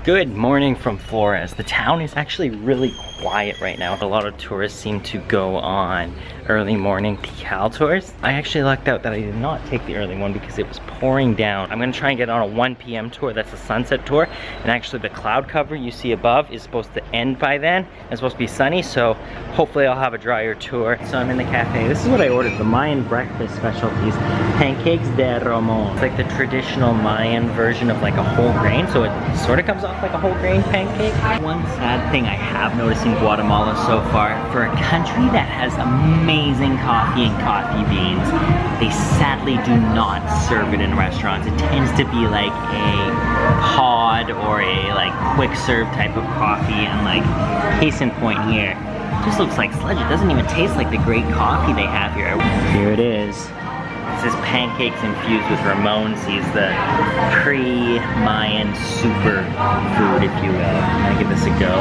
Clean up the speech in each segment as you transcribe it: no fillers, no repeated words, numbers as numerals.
Good morning from Flores. The town is actually really quiet right now. A lot of tourists seem to go on early morning Tikal tours. I actually lucked out that I did not take the early one because it was pouring down. I'm gonna try and get on a 1 p.m. tour. That's a sunset tour. And actually the cloud cover you see above is supposed to end by then. It's supposed to be sunny, so hopefully I'll have a drier tour. So I'm in the cafe. This is what I ordered, the Mayan breakfast specialties. Pancakes de Ramon. It's like the traditional Mayan version of like a whole grain, so it sort of comes off like a whole grain pancake. One sad thing I have noticed in Guatemala so far, for a country that has amazing coffee and coffee beans, they sadly do not serve it in restaurants. It tends to be like a pod or a like quick serve type of coffee, and like case in point here, it just looks like sludge. It doesn't even taste like the great coffee they have here. Here it is. This is pancakes infused with Ramon seeds, the pre-Mayan super food, if you will. I'm gonna give this a go.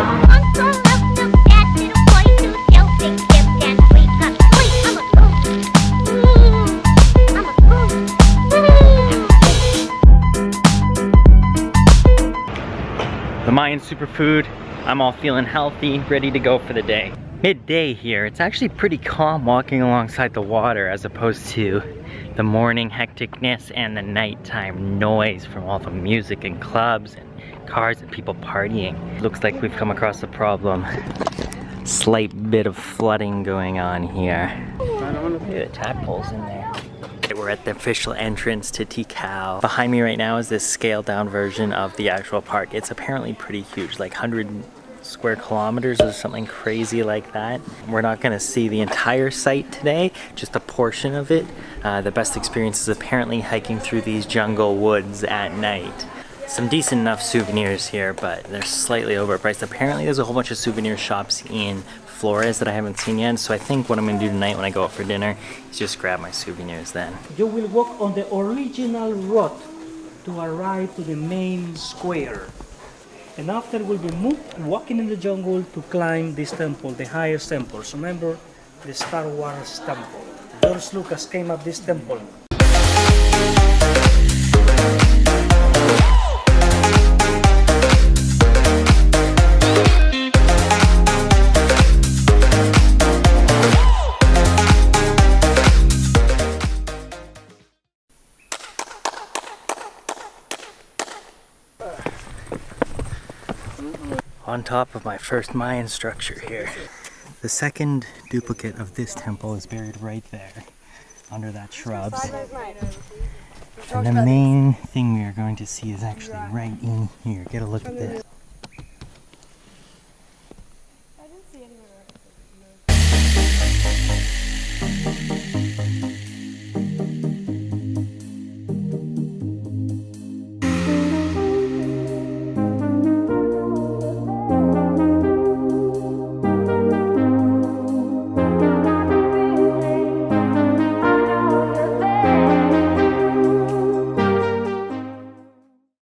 The Mayan superfood. I'm all feeling healthy, ready to go for the day. Midday here, it's actually pretty calm walking alongside the water as opposed to the morning hecticness and the nighttime noise from all the music and clubs and cars and people partying. Looks like we've come across a problem. Slight bit of flooding going on here. Look at the tadpoles in there. We're at the official entrance to Tikal. Behind me right now is this scaled down version of the actual park. It's apparently pretty huge, like 100 square kilometers or something crazy like that. We're not gonna see the entire site today, just a portion of it. The best experience is apparently hiking through these jungle woods at night. Some decent enough souvenirs here, but they're slightly overpriced. Apparently there's a whole bunch of souvenir shops in Flores that I haven't seen yet, so I think what I'm gonna do tonight when I go out for dinner is just grab my souvenirs then. You will walk on the original route to arrive to the main square. And after we'll be walking in the jungle to climb this temple, the highest temple. So remember the Star Wars temple. George Lucas came up this temple. On top of my first Mayan structure here. The second duplicate of this temple is buried right there, under that shrubs. And the main thing we are going to see is actually right in here. Get a look at this.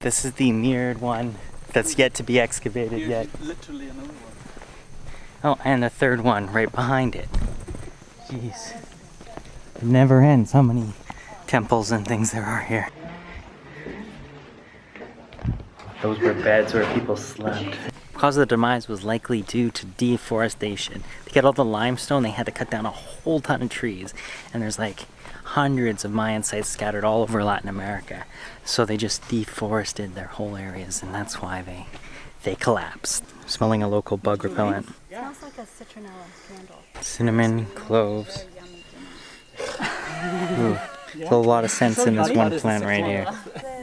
This is the mirrored one that's yet to be excavated yet. Literally another one. Oh, and the third one right behind it. Jeez. It never ends how many temples and things there are here. Those were beds where people slept. The cause of the demise was likely due to deforestation. To get all the limestone, they had to cut down a whole ton of trees. And there's like hundreds of Mayan sites scattered all over Latin America. So they just deforested their whole areas, and that's why they collapsed. I'm smelling a local bug repellent. It smells like a citronella candle. Cinnamon, cloves. Ooh, there's a lot of scents in this one plant right here.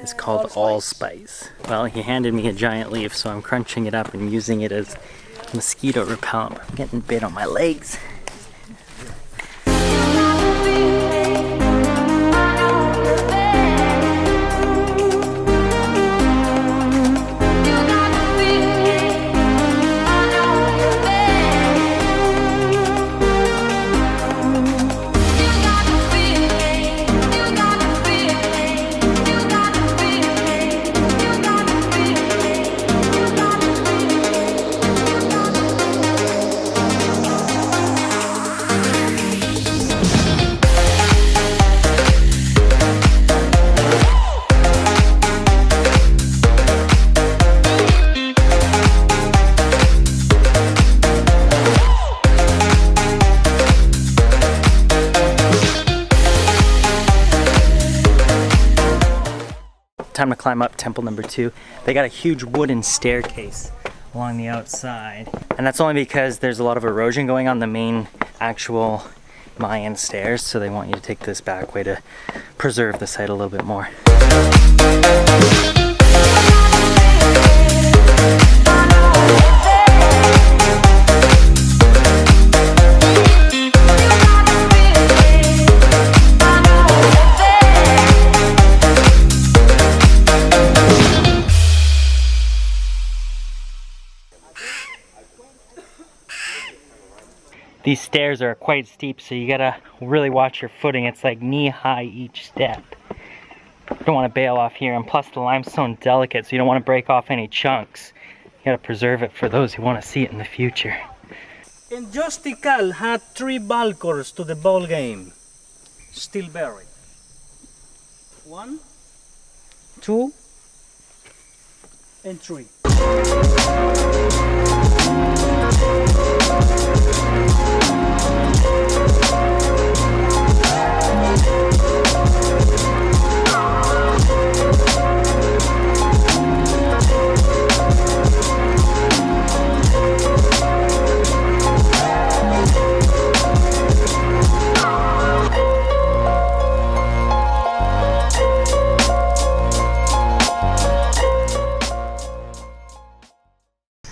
It's called allspice. Well, he handed me a giant leaf, so I'm crunching it up and using it as mosquito repellent. I'm getting bit on my legs. time to climb up temple number 2. They got a huge wooden staircase along the outside. And that's only because there's a lot of erosion going on the main actual Mayan stairs, so they want you to take this back way to preserve the site a little bit more. These stairs are quite steep, so you gotta really watch your footing. It's like knee-high each step. You don't want to bail off here, and plus the limestone's delicate, so you don't want to break off any chunks. You gotta preserve it for those who want to see it in the future. And just Tikal had 3 balcors to the ball game, still buried. 1, 2, and 3.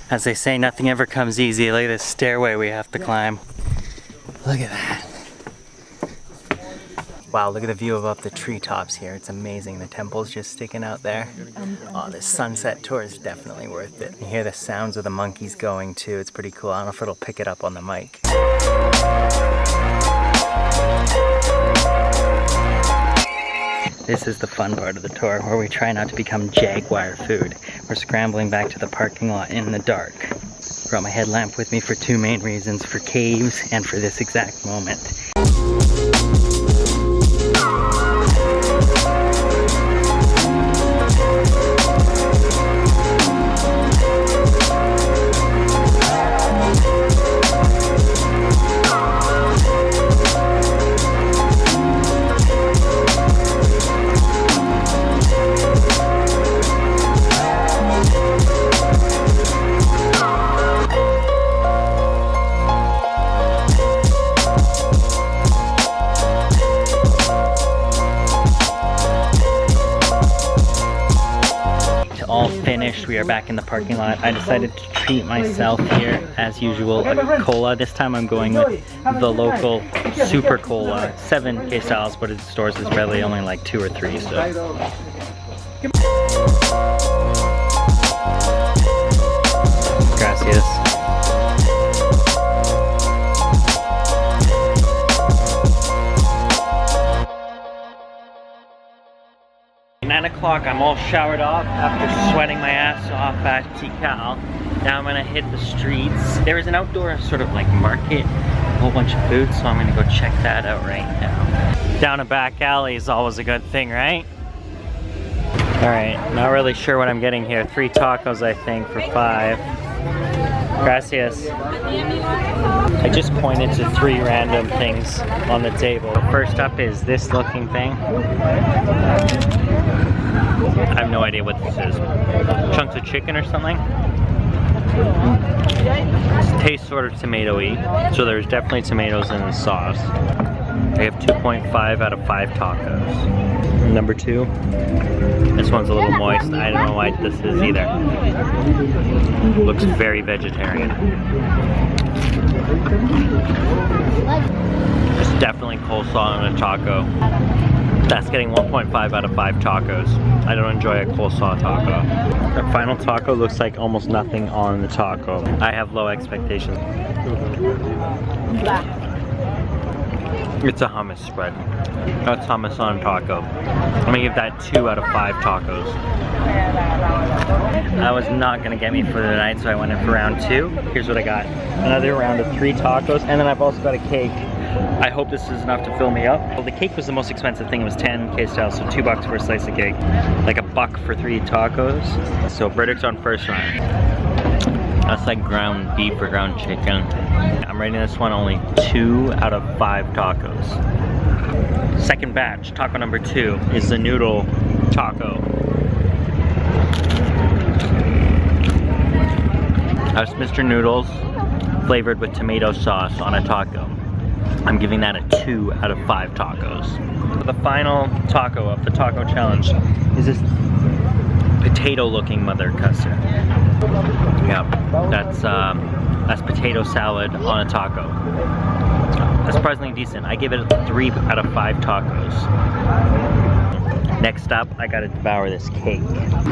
As they say, nothing ever comes easy. Look at this stairway we have to climb. Look at that. Wow, look at the view above the treetops here. It's amazing. The temple's just sticking out there. Oh, this sunset tour is definitely worth it. You hear the sounds of the monkeys going too. It's pretty cool. I don't know if it'll pick it up on the mic. This is the fun part of the tour, where we try not to become jaguar food. We're scrambling back to the parking lot in the dark. Brought my headlamp with me for 2 main reasons, for caves and for this exact moment. Finished, we are back in the parking lot. I decided to treat myself here as usual a cola. This time I'm going with the local super cola, 7 K-styles, but at stores is really only like 2 or 3, so. Gracias. 9 o'clock, I'm all showered up after sweating my ass off at Tikal. Now I'm gonna hit the streets. There is an outdoor sort of like market, a whole bunch of food, so I'm gonna go check that out right now. Down a back alley is always a good thing, right? Alright, not really sure what I'm getting here. 3 tacos, I think, for 5. Gracias. I just pointed to 3 random things on the table. First up is this looking thing. I have no idea what this is. Chunks of chicken or something? It tastes sort of tomatoey, so there's definitely tomatoes in the sauce. I have 2.5 out of 5 tacos. Number 2, this one's a little moist. I don't know why this is either. Looks very vegetarian. There's definitely coleslaw in a taco. That's getting 1.5 out of 5 tacos. I don't enjoy a coleslaw taco. The final taco looks like almost nothing on the taco. I have low expectations. It's a hummus spread. That's hummus on taco. I'm gonna give that 2 out of 5 tacos. That was not gonna get me for the night, so I went in for round 2. Here's what I got. Another round of 3 tacos, and then I've also got a cake. I hope this is enough to fill me up. Well, the cake was the most expensive thing. It was 10 K-styles, so $2 for a slice of cake. Like $1 for 3 tacos. So verdict on first round. That's like ground beef or ground chicken. I'm rating this one only 2 out of 5 tacos. Second batch, taco number 2, is the noodle taco. That's Mr. Noodles flavored with tomato sauce on a taco. I'm giving that a 2 out of 5 tacos. The final taco of the taco challenge is this potato-looking mother cusser. Yeah, that's potato salad on a taco. That's surprisingly decent. I give it a 3 out of 5 tacos. Next up, I gotta devour this cake.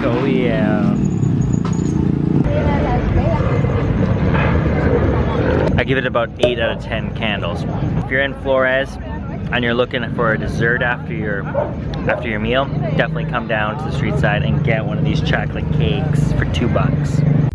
Oh yeah. I give it about 8 out of 10 candles. If you're in Flores and you're looking for a dessert after your meal, definitely come down to the street side and get one of these chocolate cakes for $2.